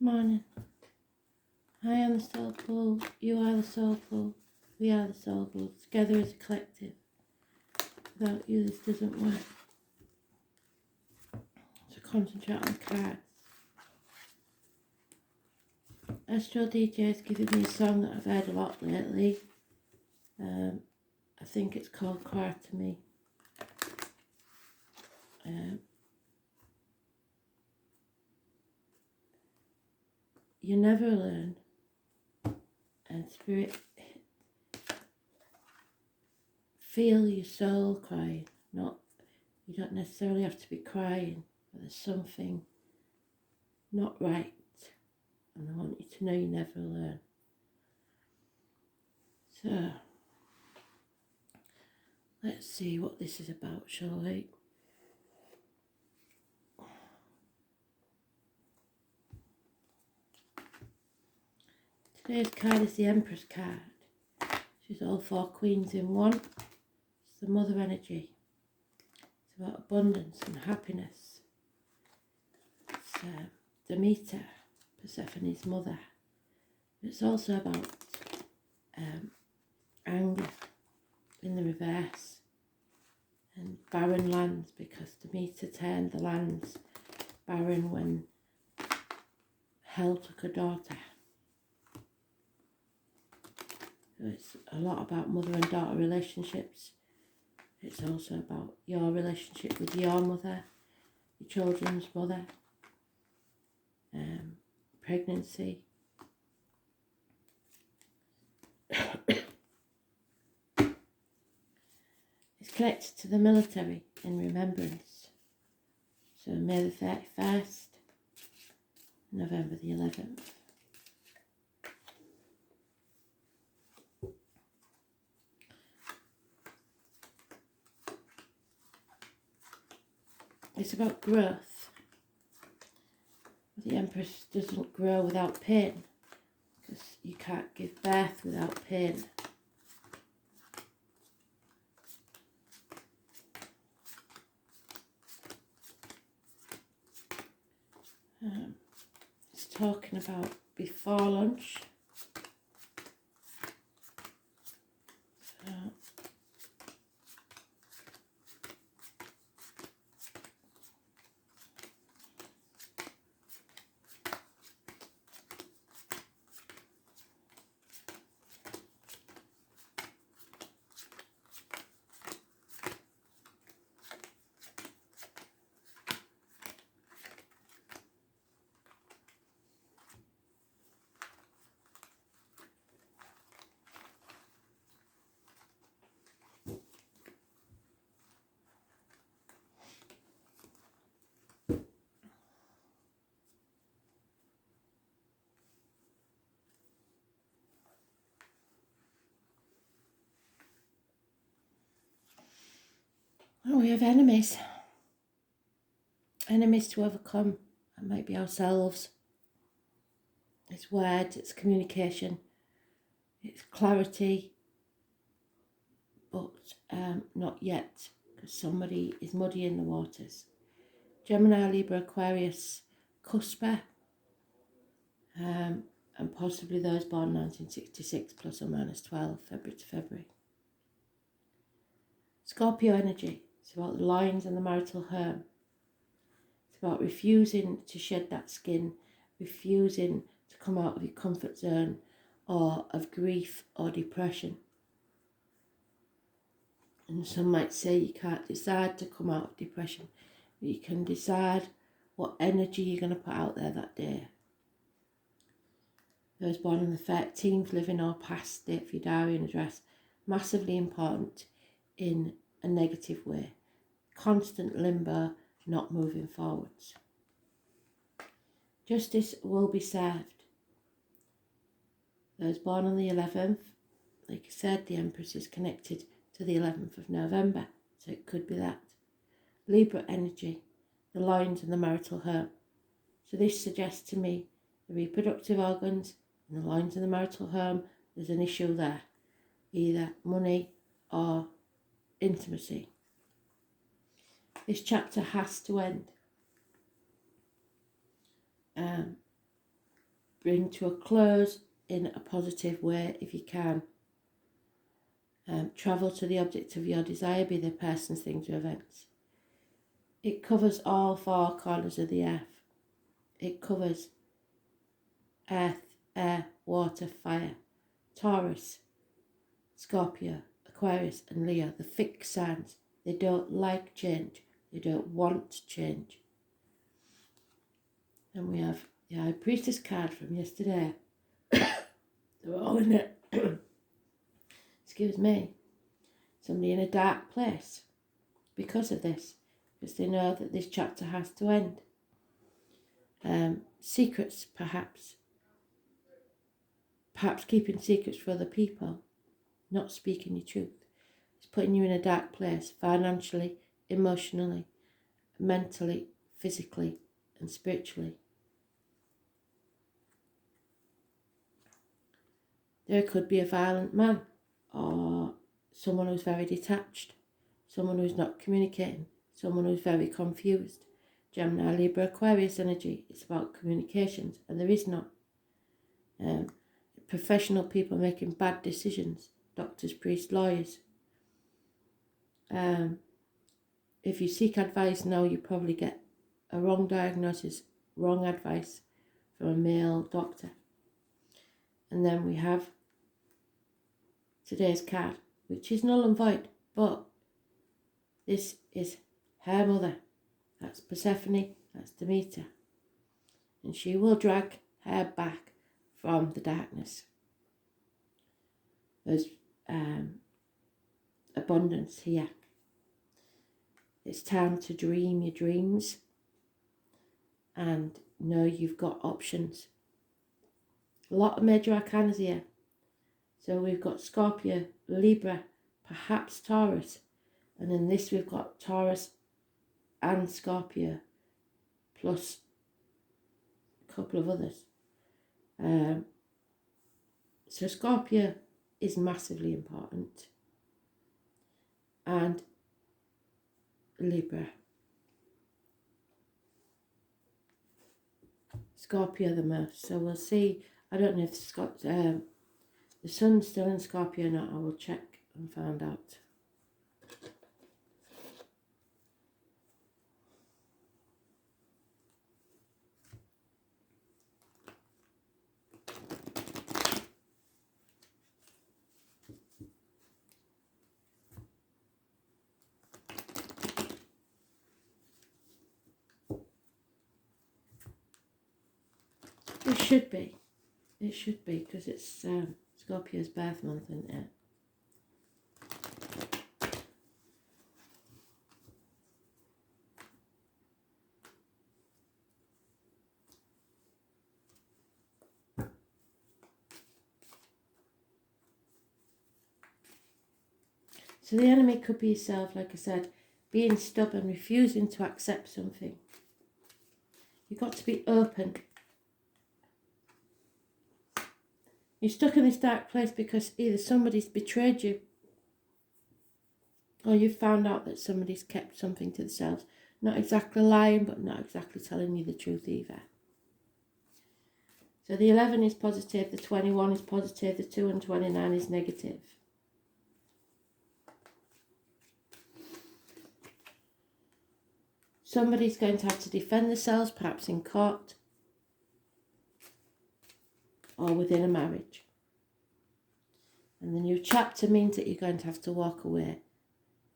morning. I am the soul pool, you are the soul pool, we are the soul pool, together as a collective. Without you this doesn't work. So concentrate on the cards. Astro DJ has given me a song that I've heard a lot lately. I think it's called Quartz to me. You never learn, and spirit, feel your soul crying. You don't necessarily have to be crying, but there's something not right, and I want you to know you never learn. So let's see what this is about, shall we? Today's card is the Empress card. She's all four queens in one. It's the mother energy. It's about abundance and happiness. It's Demeter, Persephone's mother. It's also about anger in the reverse and barren lands, because Demeter turned the lands barren when Hell took her daughter. So it's a lot about mother and daughter relationships. It's also about your relationship with your mother, your children's mother, pregnancy. It's connected to the military in remembrance. So May the 31st, November the 11th. It's about growth. The Empress doesn't grow without pain, because you can't give birth without pain. It's talking about before lunch. So, we have enemies. Enemies to overcome. That might be ourselves. It's words, it's communication, it's clarity, but not yet, because somebody is muddying the waters. Gemini, Libra, Aquarius, Cusper, and possibly those born 1966 plus or minus 12, February to February. Scorpio energy. It's about the lines and the marital home. It's about refusing to shed that skin, refusing to come out of your comfort zone or of grief or depression. And some might say you can't decide to come out of depression, but you can decide what energy you're going to put out there that day. Those born on the 13th, living or past date for your diary and address, massively important in a negative way. Constant limbo, not moving forwards. Justice will be served. Those born on the 11th, like I said, the Empress is connected to the 11th of November, so it could be that. Libra energy, the lines and the marital home. So this suggests to me the reproductive organs and the lines in the marital home, there's an issue there. Either money or intimacy. This chapter has to end. bring to a close in a positive way if you can. Travel to the object of your desire, be they persons, things, or events. It covers all four corners of the earth. It covers earth, air, water, fire, Taurus, Scorpio, Aquarius and Leo, the fixed signs. They don't like change. They don't want change. And we have the High Priestess card from yesterday. They're all in it. Excuse me. Somebody in a dark place because of this. Because they know that this chapter has to end. Secrets, perhaps. Perhaps keeping secrets for other people. Not speaking your truth. It's putting you in a dark place financially, emotionally, mentally, physically and spiritually. There could be a violent man or someone who's very detached, someone who's not communicating, someone who's very confused. Gemini, Libra, Aquarius energy, it's about communications and there is none. Professional people making bad decisions, doctors, priests, lawyers. If you seek advice now, you probably get a wrong diagnosis, wrong advice from a male doctor. And then we have today's card, which is null and void, but this is her mother. That's Persephone, that's Demeter. And she will drag her back from the darkness. There's abundance here. It's time to dream your dreams and know you've got options. A lot of major arcana here. So we've got Scorpio, Libra, perhaps Taurus. And in this we've got Taurus and Scorpio, plus a couple of others. So Scorpio is massively important. And Libra. Scorpio the most. So we'll see. I don't know if the sun's still in Scorpio or not. I will check and find out. It should be. It should be because it's Scorpio's birth month, isn't it? So the enemy could be yourself, like I said, being stubborn, refusing to accept something. You've got to be open. You're stuck in this dark place because either somebody's betrayed you or you've found out that somebody's kept something to themselves. Not exactly lying, but not exactly telling you the truth either. So the 11 is positive, the 21 is positive, the 2 and 29 is negative. Somebody's going to have to defend themselves, perhaps in court or within a marriage. And the new chapter means that you're going to have to walk away.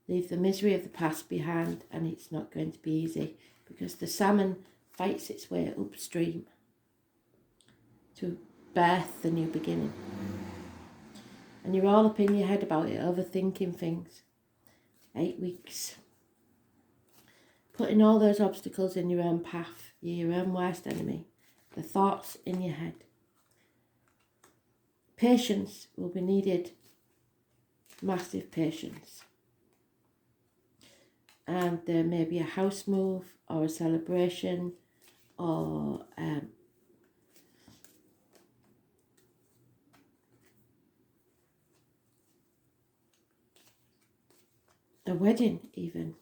Leave the misery of the past behind, and it's not going to be easy because the salmon fights its way upstream to birth the new beginning. And you're all up in your head about it, overthinking things. 8 weeks. Putting all those obstacles in your own path, your own worst enemy, the thoughts in your head. Patience will be needed, massive patience. And there may be a house move or a celebration or a wedding even.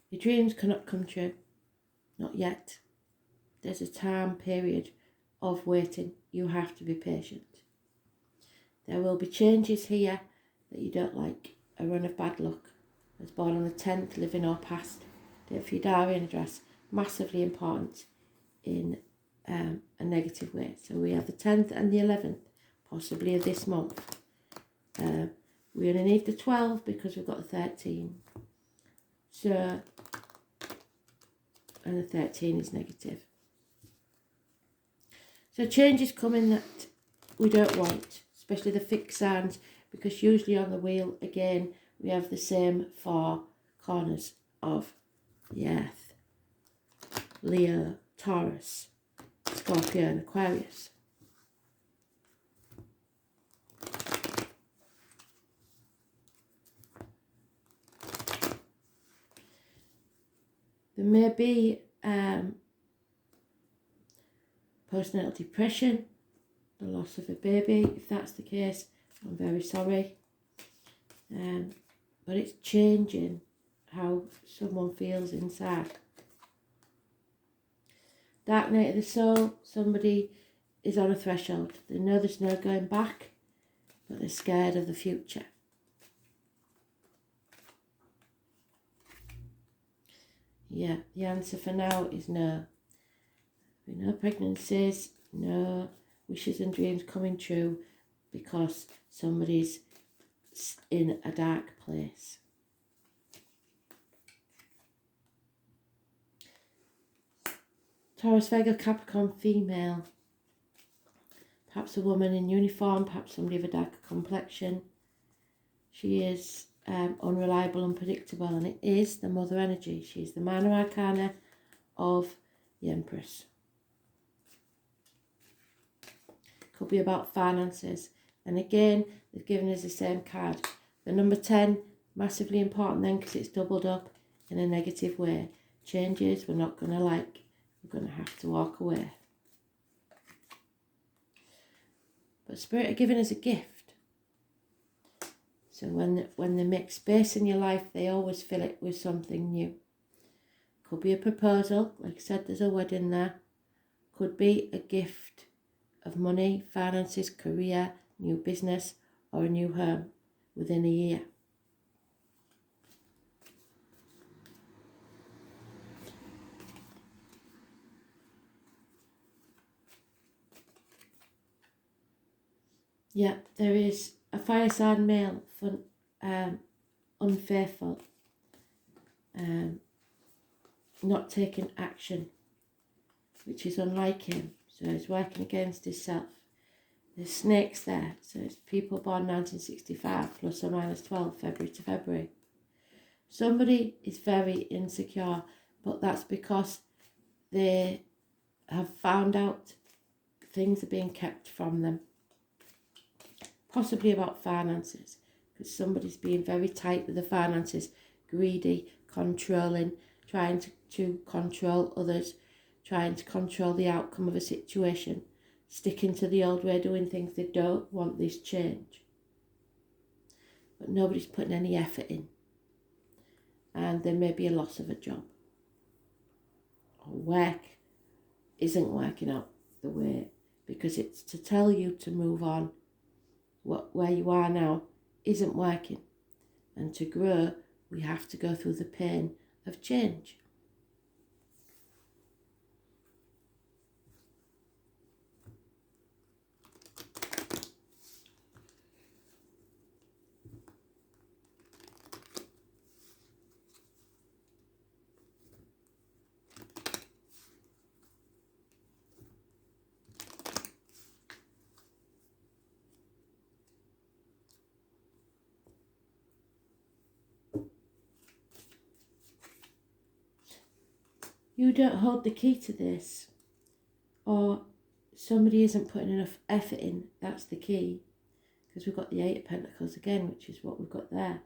Your dreams cannot come true. Not yet. There's a time period of waiting. You have to be patient. There will be changes here that you don't like. A run of bad luck. I was born on the 10th, living or past. Date for your diary and address. Massively important in a negative way. So we have the 10th and the 11th, possibly of this month. We only need the 12 because we've got the 13. So, and the 13 is negative. So change is coming that we don't want, especially the fixed signs, because usually on the wheel, again, we have the same 4 corners of the Earth. Leo, Taurus, Scorpio and Aquarius. There may be postnatal depression, the loss of a baby. If that's the case, I'm very sorry. But it's changing how someone feels inside. Dark night of the soul, somebody is on a threshold. They know there's no going back, but they're scared of the future. Yeah, the answer for now is no. No pregnancies, no wishes and dreams coming true because somebody's in a dark place. Taurus, Virgo, Capricorn, female. Perhaps a woman in uniform, perhaps somebody of a darker complexion. She is unreliable, unpredictable, and it is the mother energy. She is the minor arcana of the Empress. Could be about finances. And again, they've given us the same card. The number 10, massively important then because it's doubled up in a negative way. Changes we're not going to like. We're going to have to walk away. But Spirit are giving us a gift. So when they make space in your life, they always fill it with something new. Could be a proposal. Like I said, there's a wedding there. Could be a gift of money, finances, career, new business, or a new home within a year. Yeah, there is a fire sign male, unfaithful, not taking action, which is unlike him. So he's working against himself. There's snakes there. So it's people born 1965 plus or minus 12, February to February. Somebody is very insecure, but that's because they have found out things are being kept from them. Possibly about finances, because somebody's being very tight with the finances, greedy, controlling, trying to control others, trying to control the outcome of a situation, sticking to the old way of doing things. They don't want this change. But nobody's putting any effort in. And there may be a loss of a job. Or work isn't working out the way, because it's to tell you to move on. Where you are now isn't working. And to grow, we have to go through the pain of change. You don't hold the key to this, or somebody isn't putting enough effort in. That's the key, because we've got the 8 of Pentacles again, which is what we've got there.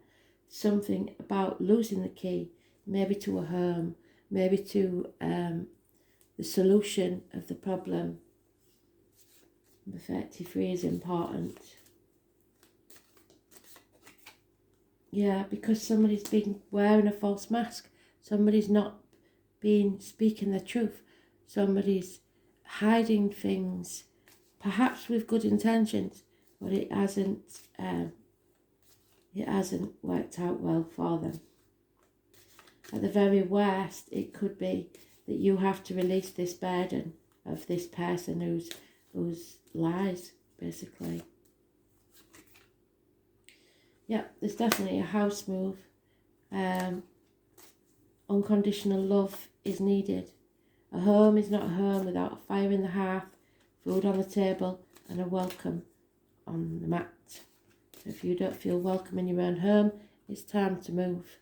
Something about losing the key, maybe to a home, maybe to the solution of the problem. The 33 is important. Yeah, because somebody's been wearing a false mask. Somebody's not speaking the truth. Somebody's hiding things, perhaps with good intentions, but it hasn't worked out well for them. At the very worst, it could be that you have to release this burden of this person whose lies, basically. Yeah, there's definitely a house move. Unconditional love is needed. A home is not a home without a fire in the hearth, food on the table, and a welcome on the mat. So if you don't feel welcome in your own home, it's time to move.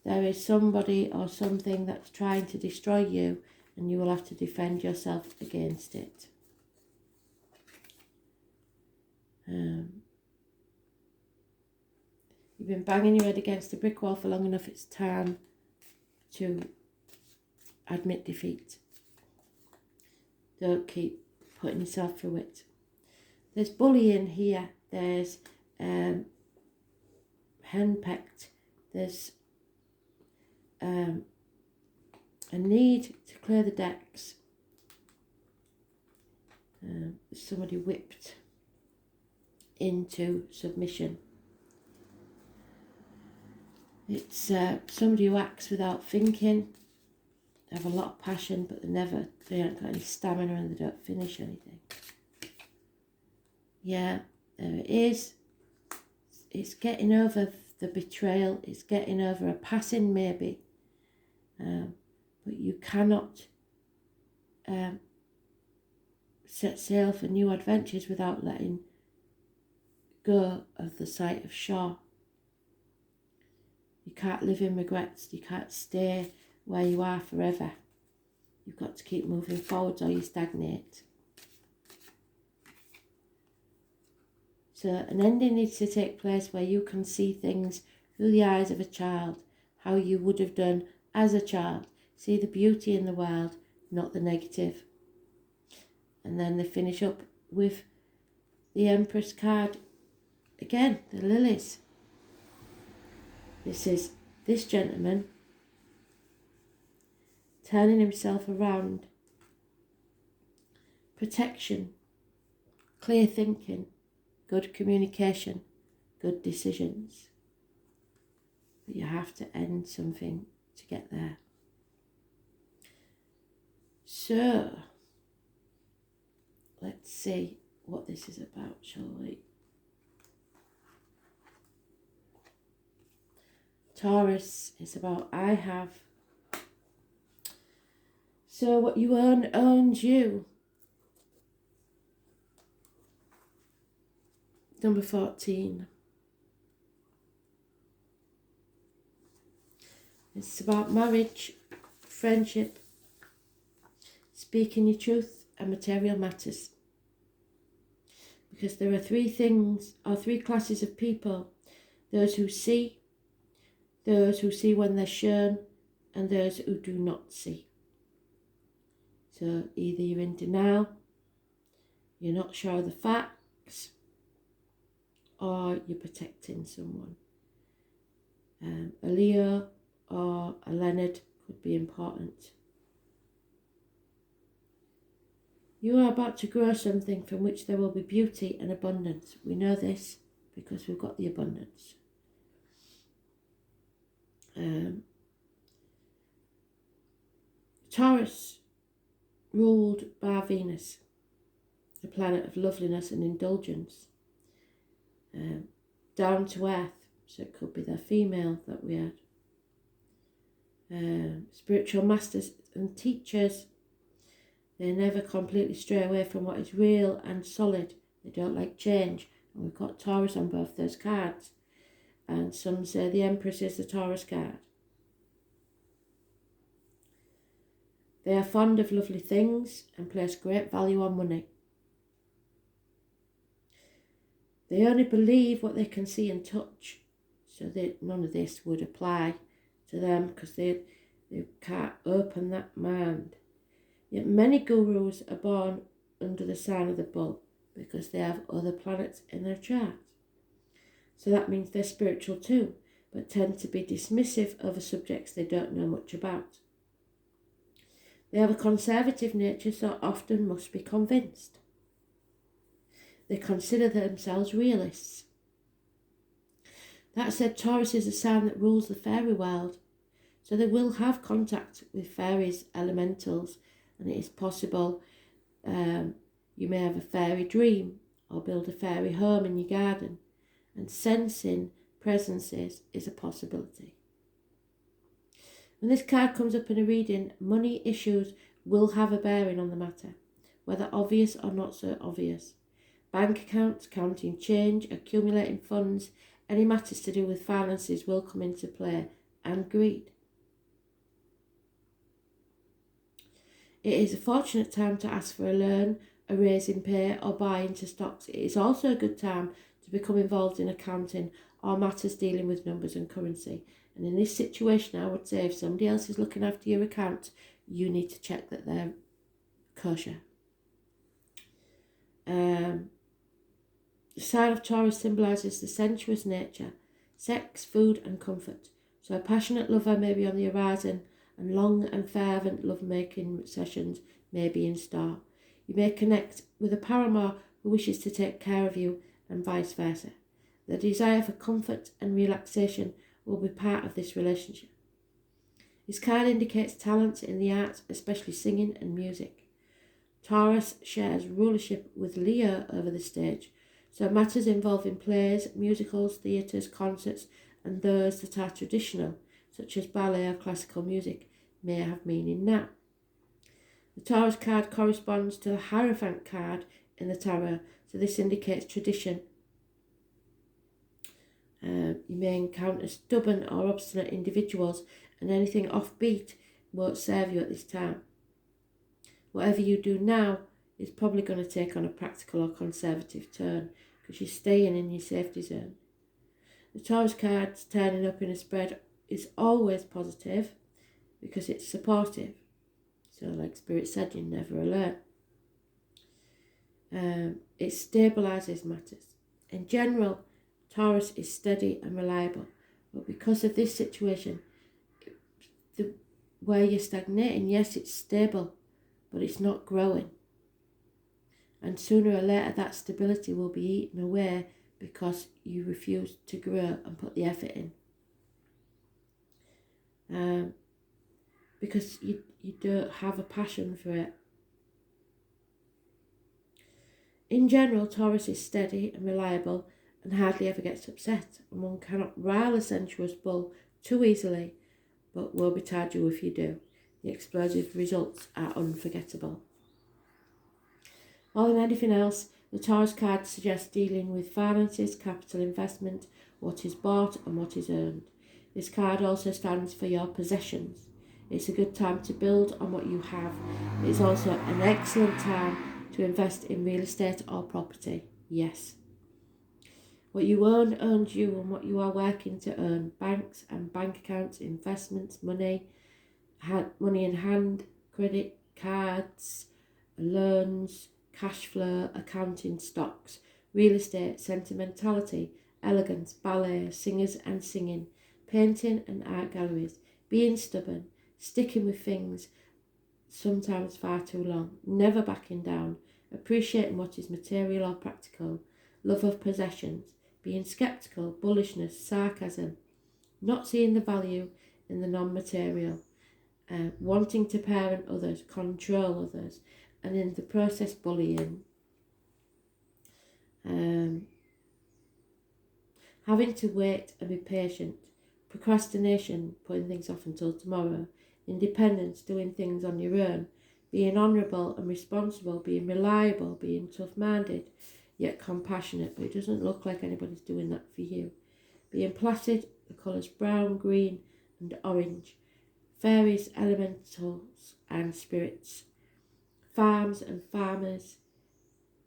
There is somebody or something that's trying to destroy you, and you will have to defend yourself against it. You've been banging your head against the brick wall for long enough. It's time to admit defeat. Don't keep putting yourself through it. There's bullying here. There's henpecked. There's a need to clear the decks. Somebody whipped into submission. It's somebody who acts without thinking. They have a lot of passion, but they haven't got any stamina and they don't finish anything. Yeah, there it is. It's getting over the betrayal. It's getting over a passing maybe. But you cannot set sail for new adventures without letting go of the sight of shore. You can't live in regrets. You can't stay where you are forever. You've got to keep moving forwards or you stagnate. So an ending needs to take place where you can see things through the eyes of a child, how you would have done as a child. See the beauty in the world, not the negative. And then they finish up with the Empress card. Again, the lilies. This is this gentleman turning himself around. Protection, clear thinking, good communication, good decisions. But you have to end something to get there. So, let's see what this is about, shall we? Taurus is about I have. So what you own owns you. Number 14. It's about marriage, friendship, speaking your truth and material matters. Because there are three classes of people. Those who see when they're shown, and those who do not see. So either you're in denial, you're not sure of the facts, or you're protecting someone. A Leo or a Leonard could be important. You are about to grow something from which there will be beauty and abundance. We know this because we've got the abundance. Taurus, ruled by Venus, the planet of loveliness and indulgence. Down to earth, so it could be the female that we had. Spiritual masters and teachers, they never completely stray away from what is real and solid. They don't like change. And we've got Taurus on both those cards. And some say the Empress is the Taurus card. They are fond of lovely things and place great value on money. They only believe what they can see and touch. So none of this would apply to them because they can't open that mind. Yet many gurus are born under the sign of the bull because they have other planets in their chart. So that means they're spiritual too, but tend to be dismissive over subjects they don't know much about. They have a conservative nature, so often must be convinced. They consider themselves realists. That said, Taurus is a sign that rules the fairy world, so they will have contact with fairies, elementals, and it is possible you may have a fairy dream or build a fairy home in your garden, and sensing presences is a possibility. When this card comes up in a reading, money issues will have a bearing on the matter, whether obvious or not so obvious. Bank accounts, counting change, accumulating funds, any matters to do with finances will come into play, and greed. It is a fortunate time to ask for a loan, a raise in pay, or buy into stocks. It is also a good time to become involved in accounting or matters dealing with numbers and currency. And in this situation, I would say if somebody else is looking after your account, you need to check that they're kosher. The sign of Taurus symbolises the sensuous nature, sex, food and comfort. So a passionate lover may be on the horizon, and long and fervent love-making sessions may be in store. You may connect with a paramour who wishes to take care of you, and vice versa. The desire for comfort and relaxation will be part of this relationship. This card indicates talents in the arts, especially singing and music. Taurus shares rulership with Leo over the stage, so matters involving plays, musicals, theatres, concerts, and those that are traditional, such as ballet or classical music, may have meaning now. The Taurus card corresponds to the Hierophant card in the tarot, so this indicates tradition. You may encounter stubborn or obstinate individuals, and anything offbeat won't serve you at this time. Whatever you do now is probably going to take on a practical or conservative turn, because you're staying in your safety zone. The Taurus cards turning up in a spread is always positive because it's supportive. So like Spirit said, you're never alone. It stabilises matters. In general, Taurus is steady and reliable, but because of this situation, where you're stagnating, yes, it's stable, but it's not growing. And sooner or later that stability will be eaten away because you refuse to grow and put the effort in. Because you don't have a passion for it. In general, Taurus is steady and reliable and hardly ever gets upset, and one cannot rile a sensuous bull too easily, but woe betide you if you do. The explosive results are unforgettable. More than anything else, the Taurus card suggests dealing with finances, capital investment, what is bought and what is earned. This card also stands for your possessions. It's a good time to build on what you have. It's also an excellent time to invest in real estate or property. Yes. What you own owns you, and what you are working to earn. Banks and bank accounts, investments, money in hand, credit cards, loans, cash flow, accounting, stocks, real estate, sentimentality, elegance, ballet, singers and singing, painting and art galleries, being stubborn, sticking with things sometimes far too long, never backing down, appreciating what is material or practical, love of possessions, being sceptical, bullishness, sarcasm, not seeing the value in the non-material, wanting to parent others, control others, and in the process bullying, having to wait and be patient, procrastination, putting things off until tomorrow, independence, doing things on your own, being honourable and responsible, being reliable, being tough-minded, yet compassionate, but it doesn't look like anybody's doing that for you. Being placid, the colours brown, green and orange, fairies, elementals and spirits, farms and farmers,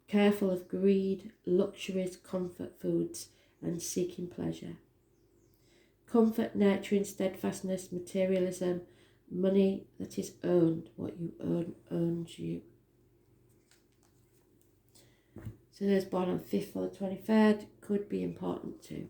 careful of greed, luxuries, comfort foods and seeking pleasure. Comfort, nurturing, steadfastness, materialism, money that is owned. What you own owns you. So those born on 5th or the 23rd could be important too.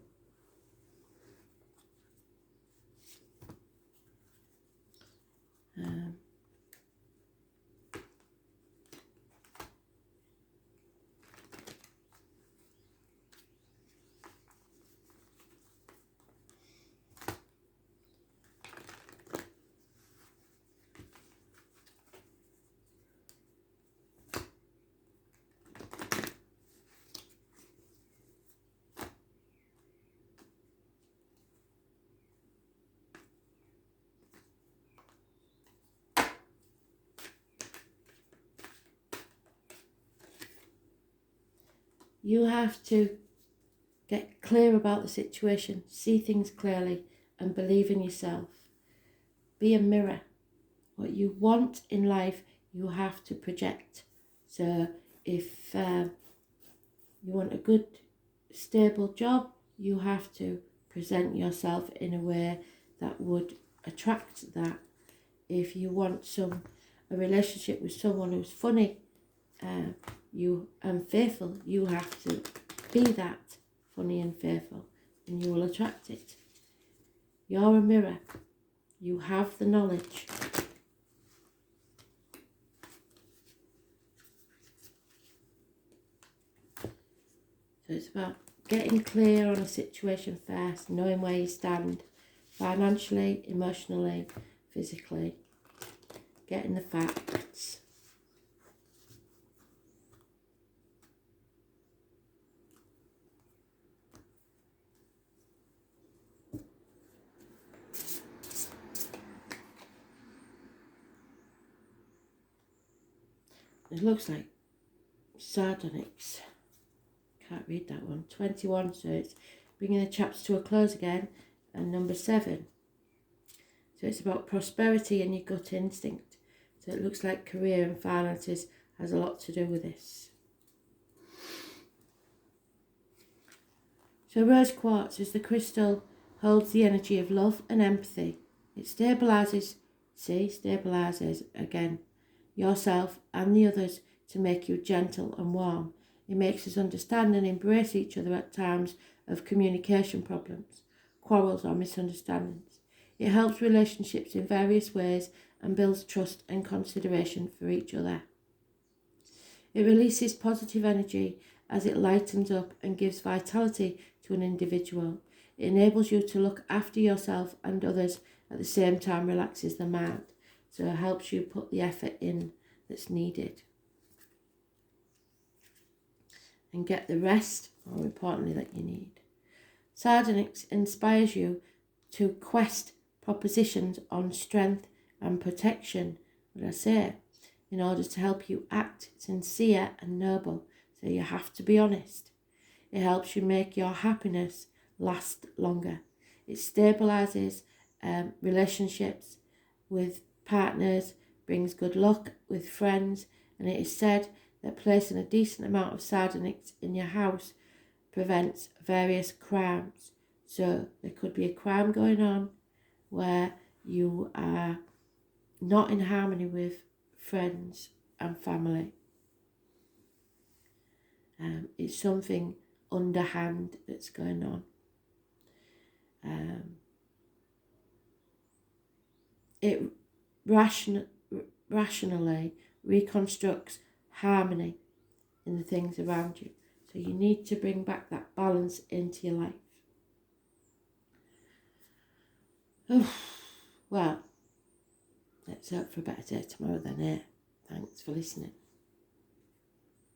You have to get clear about the situation, see things clearly, and believe in yourself. Be a mirror. What you want in life, you have to project. So if you want a good, stable job, you have to present yourself in a way that would attract that. If you want a relationship with someone who's funny, and faithful, you have to be that funny and faithful, and you will attract it. You're a mirror. You have the knowledge. So it's about getting clear on a situation first, knowing where you stand financially, emotionally, physically, getting the facts. It looks like sardonyx. Can't read that one. 21, so it's bringing the chapter to a close again. And number 7. So it's about prosperity and your gut instinct. So it looks like career and finances has a lot to do with this. So rose quartz is the crystal, holds the energy of love and empathy. It stabilises again, yourself and the others to make you gentle and warm. It makes us understand and embrace each other at times of communication problems, quarrels or misunderstandings. It helps relationships in various ways and builds trust and consideration for each other. It releases positive energy as it lightens up and gives vitality to an individual. It enables you to look after yourself and others at the same time relaxes the mind. So it helps you put the effort in that's needed. And get the rest, more importantly, that you need. Sardonyx inspires you to quest propositions on strength and protection, what I say, in order to help you act sincere and noble. So you have to be honest. It helps you make your happiness last longer. It stabilises relationships with partners, brings good luck with friends, and it is said that placing a decent amount of sardonyx in your house prevents various crimes. So there could be a crime going on where you are not in harmony with friends and family. It's something underhand that's going on. It rationally reconstructs harmony in the things around you. So you need to bring back that balance into your life. Well, let's hope for a better day tomorrow then, eh? Thanks for listening.